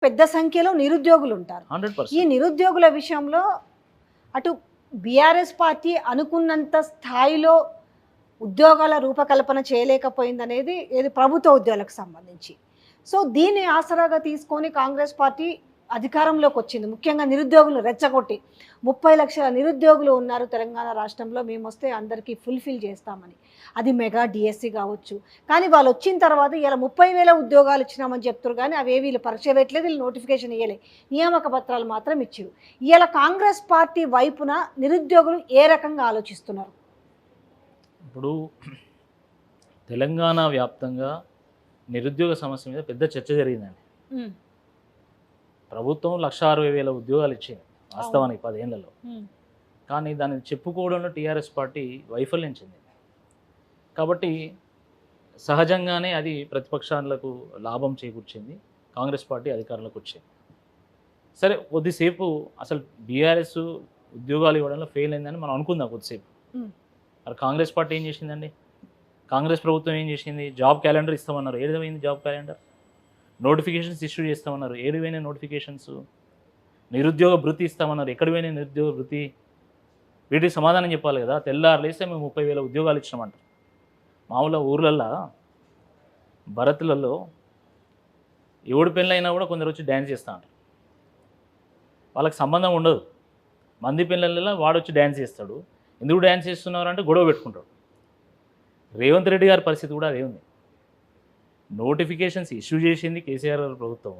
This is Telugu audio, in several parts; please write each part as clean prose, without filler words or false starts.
పెద్ద సంఖ్యలో నిరుద్యోగులు ఉంటారు. 100%. ఈ నిరుద్యోగుల విషయంలో అటు బీఆర్ఎస్ పార్టీ అనుకున్నంత స్థాయిలో ఉద్యోగాల రూపకల్పన చేయలేకపోయిందనేది ఏది ప్రభుత్వ ఉద్యోగాలకు సంబంధించి. సో దీన్ని ఆసరాగా తీసుకొని కాంగ్రెస్ పార్టీ అధికారంలోకి వచ్చింది. ముఖ్యంగా నిరుద్యోగులు రెచ్చగొట్టి 30 లక్షల నిరుద్యోగులు ఉన్నారు తెలంగాణ రాష్ట్రంలో, మేము వస్తే అందరికీ ఫుల్ఫిల్ చేస్తామని. అది మెగా డిఎస్సి కావచ్చు. కానీ వాళ్ళు వచ్చిన తర్వాత ఇలా 30,000 ఉద్యోగాలు ఇచ్చినామని చెప్తారు, కానీ అవి వీళ్ళు పరీక్ష పెట్టలేదు, వీళ్ళు నోటిఫికేషన్ ఇవ్వలేదు, నియామక పత్రాలు మాత్రం ఇచ్చారు. ఇలా కాంగ్రెస్ పార్టీ వైపున నిరుద్యోగులు ఏ రకంగా ఆలోచిస్తున్నారు? ఇప్పుడు తెలంగాణ వ్యాప్తంగా నిరుద్యోగ సమస్య మీద పెద్ద చర్చ జరిగిందండి. ప్రభుత్వం 1,60,000 ఉద్యోగాలు ఇచ్చింది వాస్తవానికి 10 ఏళ్లలో. కానీ దాన్ని చెప్పుకోవడంలో టీఆర్ఎస్ పార్టీ వైఫల్యం చెందింది. కాబట్టి సహజంగానే అది ప్రతిపక్షాలకు లాభం చేకూర్చింది, కాంగ్రెస్ పార్టీ అధికారంలోకి వచ్చింది. సరే, కొద్దిసేపు అసలు బీఆర్ఎస్ ఉద్యోగాలు ఇవ్వడంలో ఫెయిల్ అయిందని మనం అనుకుందాం కొద్దిసేపు. మరి కాంగ్రెస్ పార్టీ ఏం చేసిందండి? కాంగ్రెస్ ప్రభుత్వం ఏం చేసింది? జాబ్ క్యాలెండర్ ఇస్తామన్నారు, ఏడవైంది జాబ్ క్యాలెండర్? నోటిఫికేషన్స్ ఇష్యూ చేస్తామన్నారు, ఏడువైన నోటిఫికేషన్స్? నిరుద్యోగ భృతి ఇస్తామన్నారు, ఎక్కడివైనా నిరుద్యోగ భృతి? వీటికి సమాధానం చెప్పాలి కదా. తెల్లారులేస్తే మేము 30,000 ఉద్యోగాలు ఇచ్చినామంటారు. మామూలుగా ఊర్లల్లో భరతులలో ఎవడు పెళ్ళైనా కూడా కొందరు వచ్చి డ్యాన్స్ చేస్తూ ఉంటారు. వాళ్ళకి సంబంధం ఉండదు. మంది పెళ్ళల్లో వాడు వచ్చి డ్యాన్స్ చేస్తాడు. ఎందుకు డ్యాన్స్ చేస్తున్నారు అంటే గొడవ పెట్టుకుంటాడు. రేవంత్ రెడ్డి గారి పరిస్థితి కూడా అదే ఉంది. నోటిఫికేషన్స్ ఇష్యూ చేసింది కేసీఆర్ గారి ప్రభుత్వం,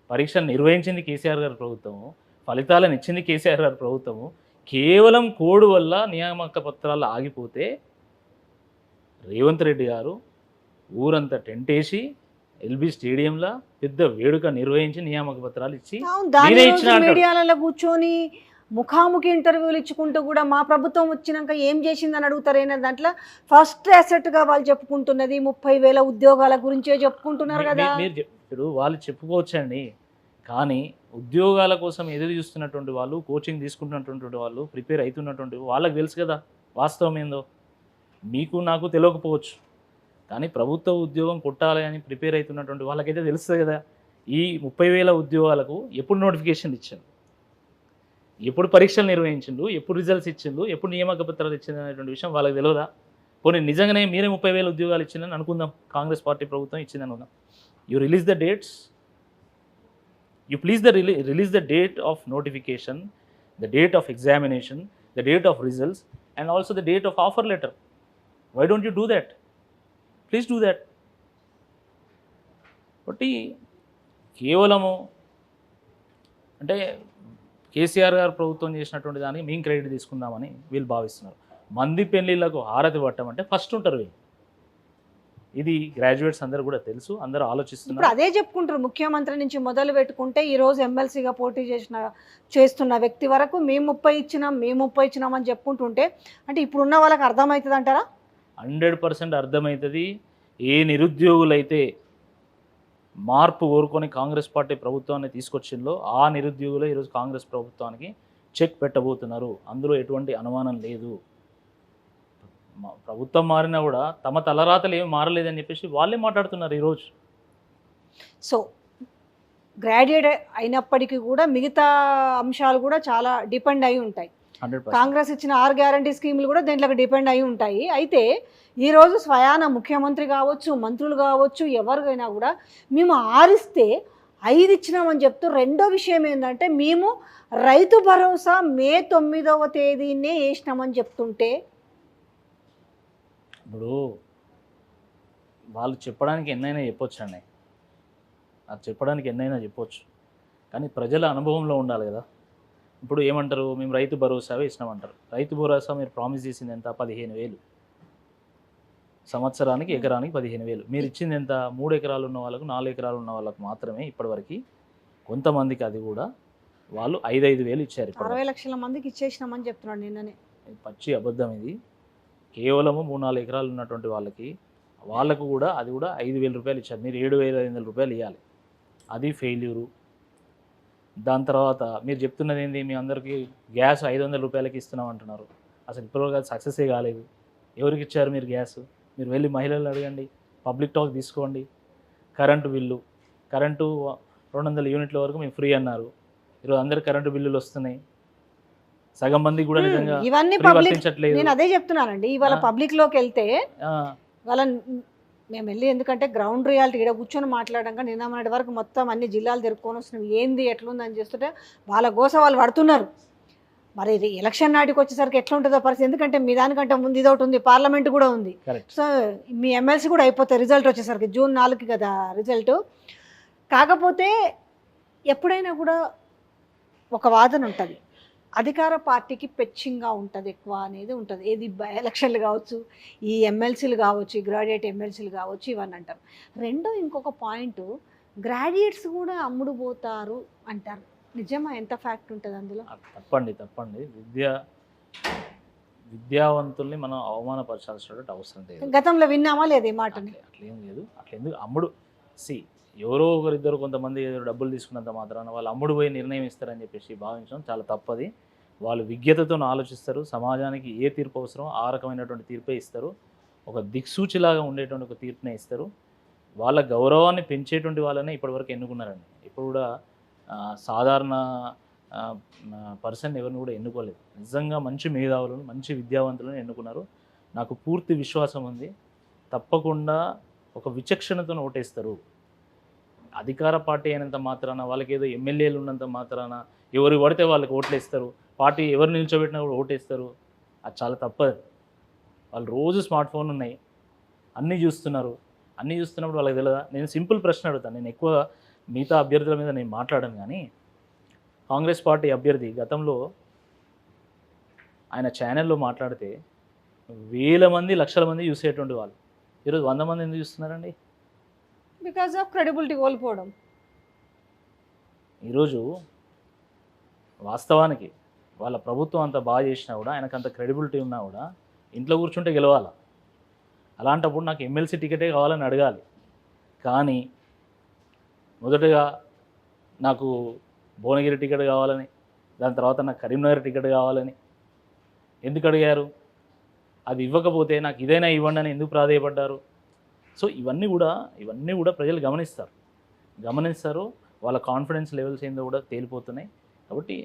పరీక్షలు నిర్వహించింది కేసీఆర్ గారి ప్రభుత్వం, ఫలితాలను ఇచ్చింది కేసీఆర్ గారి ప్రభుత్వము. కేవలం కోడ్ వల్ల నియామక పత్రాలు ఆగిపోతే రేవంత్ రెడ్డి గారు ఊరంతా టెంట్ వేసి ఎల్బీ స్టేడియంలో పెద్ద వేడుక నిర్వహించి నియామక పత్రాలు ఇచ్చి నేనే ఇచ్చిన అంటాడు. మీడియాలలో కూర్చొని ముఖాముఖి ఇంటర్వ్యూలు ఇచ్చుకుంటూ కూడా మా ప్రభుత్వం వచ్చినాక ఏం చేసిందని అడుగుతారైనా దాంట్లో ఫస్ట్ అసెట్గా వాళ్ళు చెప్పుకుంటున్నది 30,000 ఉద్యోగాల గురించే చెప్పుకుంటున్నారు కదా. మీరు ఇప్పుడు వాళ్ళు చెప్పుకోవచ్చండి, కానీ ఉద్యోగాల కోసం ఎదురు చూస్తున్నటువంటి వాళ్ళు, కోచింగ్ తీసుకుంటున్నటువంటి వాళ్ళు, ప్రిపేర్ అవుతున్నటువంటి వాళ్ళకి తెలుసు కదా వాస్తవం ఏందో. మీకు నాకు తెలియకపోవచ్చు, కానీ ప్రభుత్వ ఉద్యోగం కొట్టాలి అని ప్రిపేర్ అవుతున్నటువంటి వాళ్ళకైతే తెలుస్తుంది కదా. ఈ 30,000 ఉద్యోగాలకు ఎప్పుడు నోటిఫికేషన్ ఇచ్చారు, ఎప్పుడు పరీక్షలు నిర్వహించిండు, ఎప్పుడు రిజల్ట్స్ ఇచ్చిండు, ఎప్పుడు నియామక పత్రాలు ఇచ్చింది అనేటువంటి విషయం వాళ్ళకి తెలియదా? పోనీ నిజంగానే మీరే 30,000 ఉద్యోగాలు ఇచ్చిందని అనుకుందాం, కాంగ్రెస్ పార్టీ ప్రభుత్వం ఇచ్చింది అనుకుందాం. You release the dates, you please release the date of notification, the date of examination, the date of results, and also the date of offer letter. Why don't you do that? Please do that. బట్టి కేవలము అంటే కేసీఆర్ గారు ప్రభుత్వం చేసినటువంటి దానికి మేము క్రెడిట్ తీసుకుందామని వీళ్ళు భావిస్తున్నారు. మంది పెళ్ళిళ్ళకు హారతి పట్టమంటే ఫస్ట్ ఉంటారు వీళ్ళు. ఇది గ్రాడ్యుయేట్స్ అందరూ కూడా తెలుసు, అందరూ ఆలోచిస్తున్నారు. ఇప్పుడు అదే చెప్పుకుంటారు, ముఖ్యమంత్రి నుంచి మొదలు పెట్టుకుంటే ఈరోజు ఎమ్మెల్సీగా పోటీ చేస్తున్న వ్యక్తి వరకు మేము 30 ఇచ్చినాం అని చెప్పుకుంటుంటే అంటే ఇప్పుడున్న వాళ్ళకి అర్థమవుతుంది అంటారా? 100% అర్థమవుతుంది. ఏ నిరుద్యోగులైతే మార్పు కోరుకొని కాంగ్రెస్ పార్టీ ప్రభుత్వాన్ని తీసుకొచ్చిందో ఆ నిరుద్యోగులు ఈరోజు కాంగ్రెస్ ప్రభుత్వానికి చెక్ పెట్టబోతున్నారు. అందులో ఎటువంటి అనుమానం లేదు. ప్రభుత్వం మారినా కూడా తమ తలరాతలు ఏమి మారలేదని చెప్పేసి వాళ్ళే మాట్లాడుతున్నారు ఈరోజు. సో గ్రాడ్యుయేట్ అయినప్పటికీ కూడా మిగతా అంశాలు కూడా చాలా డిపెండ్ అయి ఉంటాయి. 100%. కాంగ్రెస్ ఇచ్చిన 6 గ్యారంటీ స్కీములు కూడా దీంట్లోకి డిపెండ్ అయి ఉంటాయి. అయితే ఈరోజు స్వయాన ముఖ్యమంత్రి కావచ్చు, మంత్రులు కావచ్చు, ఎవరికైనా కూడా మేము 6 ఇస్తే 5 ఇచ్చినామని చెప్తూ రెండో విషయం ఏంటంటే మేము రైతు భరోసా మే 9వ తేదీనే వేసినామని చెప్తుంటే ఇప్పుడు వాళ్ళు చెప్పడానికి ఎన్నైనా చెప్పొచ్చు అండి, అది చెప్పడానికి ఎన్నైనా చెప్పొచ్చు, కానీ ప్రజల అనుభవంలో ఉండాలి కదా. ఇప్పుడు ఏమంటారు, మేము రైతు భరోసా ఇచ్చినామంటారు. రైతు భరోసా మీరు ప్రామిస్ చేసింది ఎంత? 15,000 సంవత్సరానికి, ఎకరానికి 15,000. మీరు ఇచ్చింది ఎంత? 3 ఎకరాలు ఉన్న వాళ్ళకు, 4 ఎకరాలు ఉన్న వాళ్ళకు మాత్రమే ఇప్పటివరకు. కొంతమందికి అది కూడా వాళ్ళు 5,000 ఇచ్చారు. 60 లక్షల మందికి ఇచ్చేసినామని చెప్తున్నాడు నిన్ననే. పచ్చి అబద్ధం ఇది. కేవలము 3-4 ఎకరాలు ఉన్నటువంటి వాళ్ళకు కూడా అది కూడా 5,000 రూపాయలు ఇచ్చారు. మీరు 7,500 రూపాయలు ఇవ్వాలి. అది ఫెయిల్యూరు. దాని తర్వాత మీరు చెప్తున్నది ఏంది, మీ అందరికీ గ్యాస్ 500 రూపాయలకి ఇస్తున్నాం అంటున్నారు. అసలు ఇప్పటివరకు అది సక్సెసే కాలేదు. ఎవరికి ఇచ్చారు మీరు గ్యాస్? మీరు వెళ్ళి మహిళలు అడగండి, పబ్లిక్ టాక్ తీసుకోండి. కరెంటు బిల్లు, కరెంటు 200 యూనిట్ల వరకు మేము ఫ్రీ అన్నారు. ఈరోజు అందరు కరెంటు బిల్లులు వస్తున్నాయి. సగం మంది కూడా నిజంగా ఇవన్నీ ఫ్రీ పబ్లిక్, వర్తించట్లేదు. నేను అదే చెప్తున్నానండి. ఇవాళ ఆ. పబ్లిక్లోకి వెళ్తే ఆ, వాళ్ళ మేము వెళ్ళి, ఎందుకంటే గ్రౌండ్ రియాలిటీ ఇక్కడ కూర్చొని మాట్లాడడం, నిన్న మొన్నటి వరకు మొత్తం అన్ని జిల్లాలు తిరుక్కొని వస్తున్నాం, ఏంది ఎట్లుందని చేస్తుంటే వాళ్ళ గోస వాళ్ళు పడుతున్నారు. మరి ఇది ఎలక్షన్ నాటికి వచ్చేసరికి ఎట్లా ఉంటుందో పరిస్థితి, ఎందుకంటే మీ దానికంటే ముందు ఇది ఒకటి ఉంది, పార్లమెంట్ కూడా ఉంది. కరెక్ట్. సో మీ ఎమ్మెల్సీ కూడా అయిపోతాయి రిజల్ట్ వచ్చేసరికి, జూన్ 4కి కదా రిజల్ట్. కాకపోతే ఎప్పుడైనా కూడా ఒక వాదన ఉంటుంది, అధికార పార్టీకి పెచ్చింగ్గా ఉంటుంది ఎక్కువ అనేది ఉంటుంది. ఏది ఎలక్షన్లు కావచ్చు, ఈ ఎమ్మెల్సీలు కావచ్చు, ఈ గ్రాడ్యుయేట్ ఎమ్మెల్సీలు కావచ్చు, ఇవన్నీ అంటారు. రెండో ఇంకొక పాయింట్, గ్రాడ్యుయేట్స్ కూడా అమ్ముడు పోతారు అంటారు. నిజమా? ఎంత ఫ్యాక్ట్ ఉంటుంది అందులో? తప్పండి. విద్యావంతుల్ని మనం అవమానపరచాల్సినటువంటి అవసరం లేదు. గతంలో విన్నామా లేదు ఈ మాటని? అట్లేం లేదు. అట్లెందుకు అమ్ముడు ఎవరో ఒకరిద్దరు కొంతమంది డబ్బులు తీసుకున్నంత మాత్రాన వాళ్ళు అమ్ముడు పోయి నిర్ణయం ఇస్తారని చెప్పేసి భావించడం చాలా తప్పది. వాళ్ళు విజ్ఞతతో ఆలోచిస్తారు. సమాజానికి ఏ తీర్పు అవసరం ఆ రకమైనటువంటి తీర్పే ఇస్తారు. ఒక దిక్సూచిలాగా ఉండేటువంటి ఒక తీర్పునే ఇస్తారు. వాళ్ళ గౌరవాన్ని పెంచేటువంటి వాళ్ళనే ఇప్పటివరకు ఎన్నుకున్నారండి. ఇప్పుడు కూడా సాధారణ పర్సన్ ఎవరిని కూడా ఎన్నుకోలేదు. నిజంగా మంచి మేధావులను, మంచి విద్యావంతులను ఎన్నుకున్నారు. నాకు పూర్తి విశ్వాసం ఉంది, తప్పకుండా ఒక విచక్షణతో ఓటేస్తారు. అధికార పార్టీ అయినంత మాత్రాన, వాళ్ళకి ఏదో ఎమ్మెల్యేలు ఉన్నంత మాత్రాన ఎవరు పడితే వాళ్ళకి ఓట్లేస్తారు, పార్టీ ఎవరు నిల్చోబెట్టినా కూడా ఓటేస్తారు. అది చాలా తప్పదు. వాళ్ళు రోజు స్మార్ట్ ఫోన్ ఉన్నాయి, అన్నీ చూస్తున్నారు. అన్నీ చూస్తున్నప్పుడు వాళ్ళకి తెలియదా? నేను సింపుల్ ప్రశ్న అడుగుతాను. నేను ఎక్కువ మిగతా అభ్యర్థుల మీద నేను మాట్లాడాను, కానీ కాంగ్రెస్ పార్టీ అభ్యర్థి గతంలో ఆయన ఛానల్లో మాట్లాడితే వేల మంది, లక్షల మంది చూసేటువంటి వాళ్ళు ఈరోజు 100 మంది ఎందుకు చూస్తున్నారండి? బికాజ్ ఆఫ్ క్రెడిబిలిటీ కోల్పోవడం. ఈరోజు వాస్తవానికి వాళ్ళ ప్రభుత్వం అంత బాగా చేసినా కూడా, ఆయనకు అంత క్రెడిబిలిటీ ఉన్నా కూడా ఇంట్లో కూర్చుంటే గెలవాలా. అలాంటప్పుడు నాకు ఎమ్మెల్సీ టికెటే కావాలని అడగాలి. కానీ మొదటగా నాకు భువనగిరి టికెట్ కావాలని, దాని తర్వాత నాకు కరీంనగర్ టికెట్ కావాలని ఎందుకు అడిగారు? అది ఇవ్వకపోతే నాకు ఇదైనా ఇవ్వండి అని ఎందుకు ప్రాధేయపడ్డారు? సో ఇవన్నీ కూడా ప్రజలు గమనిస్తారు. వాళ్ళ కాన్ఫిడెన్స్ లెవెల్స్ ఏందో కూడా తేలిపోతున్నాయి. కాబట్టి